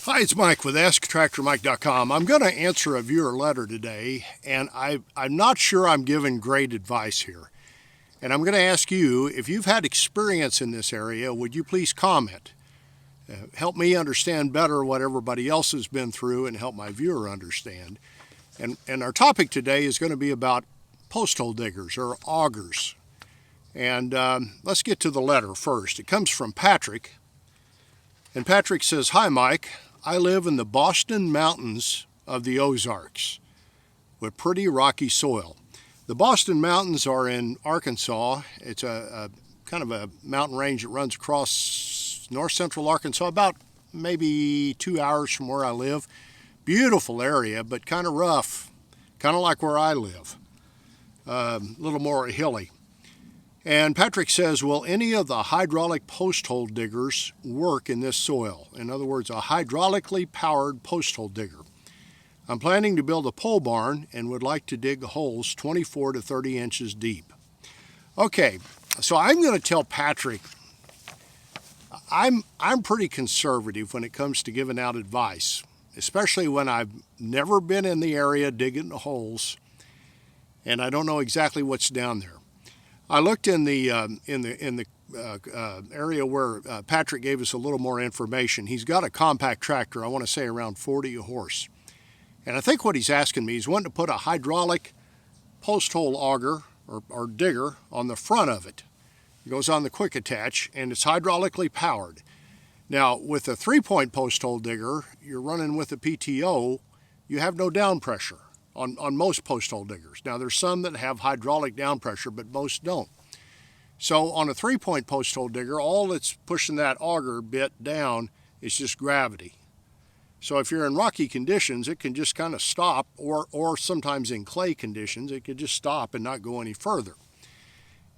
Hi, it's Mike with AskTractorMike.com. I'm going to answer a viewer letter today, and I'm not sure I'm giving great advice here. And I'm going to ask you, if you've had experience in this area, would you please comment? Help me understand better what everybody else has been through and help my viewer understand. And our topic today is going to be about post hole diggers or augers. And let's get to the letter first. It comes from Patrick. And Patrick says, "Hi, Mike. I live in the Boston Mountains of the Ozarks with pretty rocky soil. The Boston Mountains are in Arkansas. It's a kind of a mountain range that runs across north central Arkansas, about maybe 2 hours from where I live. Beautiful area, but kind of rough, kind of like where I live, a little more hilly. And Patrick says, will any of the hydraulic post hole diggers work in this soil? In other words, a hydraulically powered post hole digger. I'm planning to build a pole barn and would like to dig holes 24 to 30 inches deep." Okay, so I'm going to tell Patrick, I'm pretty conservative when it comes to giving out advice, especially when I've never been in the area digging the holes and I don't know exactly what's down there. I looked in the area where Patrick gave us a little more information. He's got a compact tractor, I want to say around 40 horse. And I think what he's asking me is wanting to put a hydraulic post hole auger or digger on the front of it. It goes on the quick attach and it's hydraulically powered. Now with a 3-point post hole digger, you're running with a PTO, you have no down pressure on most post hole diggers. Now there's some that have hydraulic down pressure, but most don't. So on a 3-point post hole digger, all that's pushing that auger bit down is just gravity. So if you're in rocky conditions, it can just kind of stop, or sometimes in clay conditions, it could just stop and not go any further.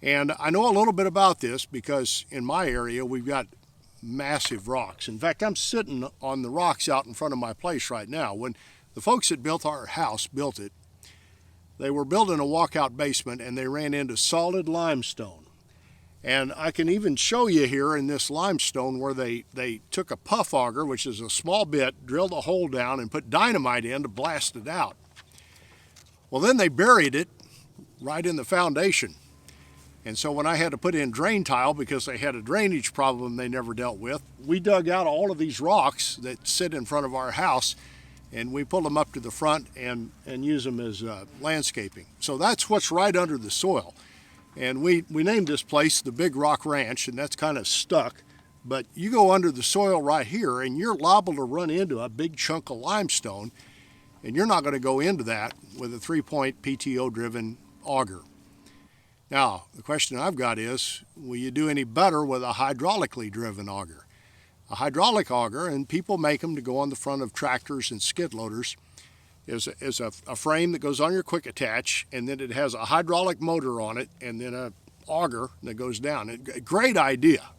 And I know a little bit about this because in my area, we've got massive rocks. In fact, I'm sitting on the rocks out in front of my place right now. When the folks that built our house built it, they were building a walkout basement and they ran into solid limestone. And I can even show you here in this limestone where they took a puff auger, which is a small bit, drilled a hole down and put dynamite in to blast it out. Well, then they buried it right in the foundation. And so when I had to put in drain tile because they had a drainage problem they never dealt with, we dug out all of these rocks that sit in front of our house and we pull them up to the front and use them as landscaping. So that's what's right under the soil. And we named this place the Big Rock Ranch, and that's kind of stuck. But you go under the soil right here and you're liable to run into a big chunk of limestone, and you're not going to go into that with a 3-point PTO-driven auger. Now, the question I've got is, will you do any better with a hydraulically driven auger? A hydraulic auger, and people make them to go on the front of tractors and skid loaders, is a frame that goes on your quick attach, and then it has a hydraulic motor on it and then a auger that goes down. A great idea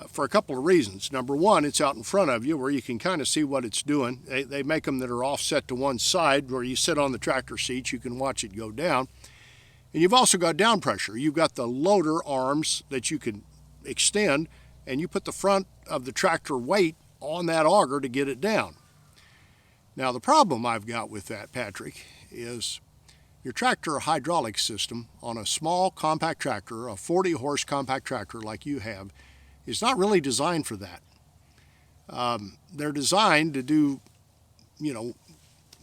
for a couple of reasons. Number one, it's out in front of you where you can kind of see what it's doing. They make them that are offset to one side where you sit on the tractor seat, you can watch it go down. And you've also got down pressure. You've got the loader arms that you can extend, and you put the front of the tractor weight on that auger to get it down. Now the problem I've got with that, Patrick, is your tractor hydraulic system on a small compact tractor, a 40 horse compact tractor like you have, is not really designed for that. They're designed to do,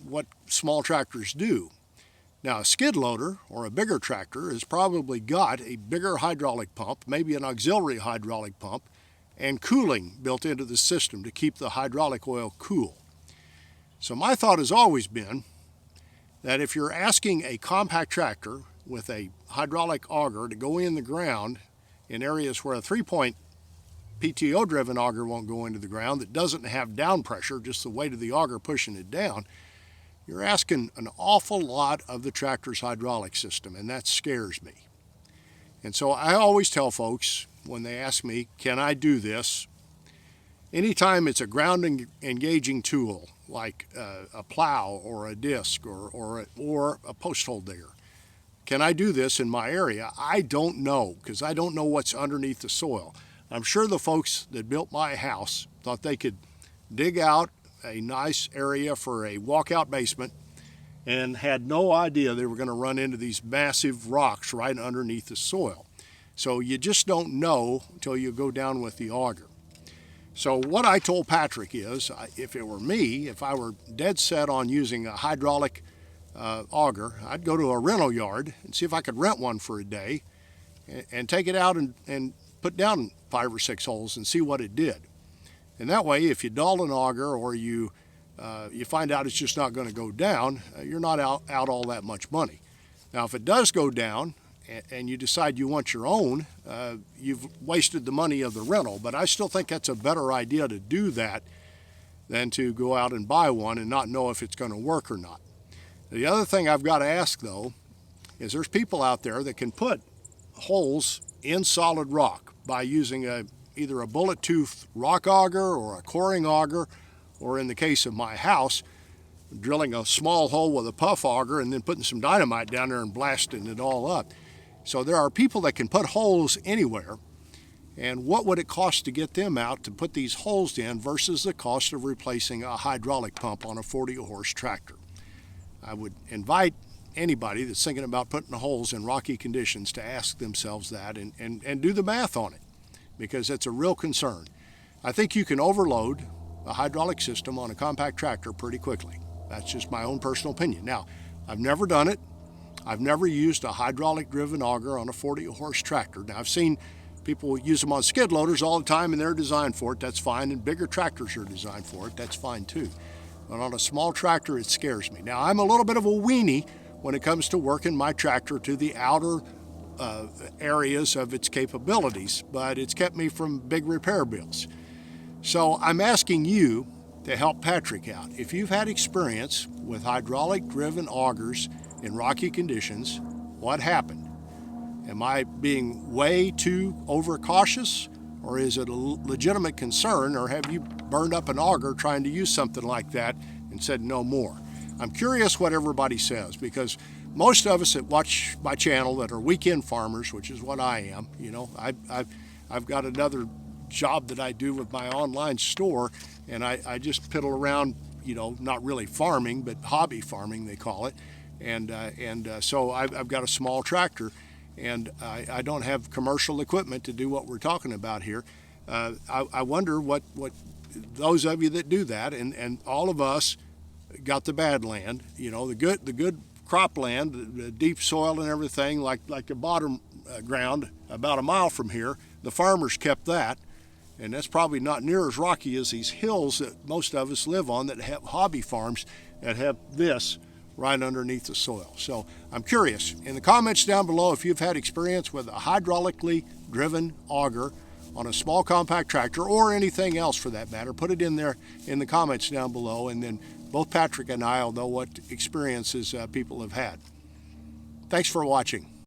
what small tractors do. Now a skid loader or a bigger tractor has probably got a bigger hydraulic pump, maybe an auxiliary hydraulic pump, and cooling built into the system to keep the hydraulic oil cool. So my thought has always been that if you're asking a compact tractor with a hydraulic auger to go in the ground in areas where a 3-point PTO-driven auger won't go into the ground, that doesn't have down pressure, just the weight of the auger pushing it down, you're asking an awful lot of the tractor's hydraulic system, and that scares me. And so I always tell folks when they ask me, can I do this? Anytime it's a ground engaging tool, like a plow or a disc or a post hole digger, can I do this in my area? I don't know, because I don't know what's underneath the soil. I'm sure the folks that built my house thought they could dig out a nice area for a walkout basement and had no idea they were going to run into these massive rocks right underneath the soil. So you just don't know until you go down with the auger. So what I told Patrick is, if it were me, if I were dead set on using a hydraulic auger, I'd go to a rental yard and see if I could rent one for a day and take it out and put down 5 or 6 holes and see what it did. And that way, if you dull an auger or you find out it's just not going to go down, you're not out all that much money. Now, if it does go down and you decide you want your own, you've wasted the money of the rental. But I still think that's a better idea to do that than to go out and buy one and not know if it's going to work or not. The other thing I've got to ask, though, is there's people out there that can put holes in solid rock by using either a bullet tooth rock auger or a coring auger, or in the case of my house, drilling a small hole with a puff auger and then putting some dynamite down there and blasting it all up. So there are people that can put holes anywhere, and what would it cost to get them out to put these holes in versus the cost of replacing a hydraulic pump on a 40-horse tractor? I would invite anybody that's thinking about putting holes in rocky conditions to ask themselves that and do the math on it, because it's a real concern. I think you can overload a hydraulic system on a compact tractor pretty quickly. That's just my own personal opinion. Now, I've never done it. I've never used a hydraulic-driven auger on a 40-horse tractor. Now, I've seen people use them on skid loaders all the time, and they're designed for it. That's fine, and bigger tractors are designed for it. That's fine, too. But on a small tractor, it scares me. Now, I'm a little bit of a weenie when it comes to working my tractor to the outer areas of its capabilities, but it's kept me from big repair bills. So I'm asking you to help Patrick out. If you've had experience with hydraulic-driven augers in rocky conditions, what happened? Am I being way too overcautious, or is it a legitimate concern, or have you burned up an auger trying to use something like that and said no more? I'm curious what everybody says, because most of us that watch my channel that are weekend farmers, which is what I am, you know, I've got another job that I do with my online store, and I just piddle around, you know, not really farming, but hobby farming they call it, and so I've got a small tractor, and I don't have commercial equipment to do what we're talking about here. I wonder what those of you that do that, and all of us got the bad land, you know, the good cropland, the deep soil and everything, like the bottom ground about a mile from here. The farmers kept that, and that's probably not near as rocky as these hills that most of us live on that have hobby farms that have this right underneath the soil. So I'm curious, in the comments down below, if you've had experience with a hydraulically driven auger on a small compact tractor, or anything else for that matter, put it in there in the comments down below, and then both Patrick and I will know what experiences people have had. Thanks for watching.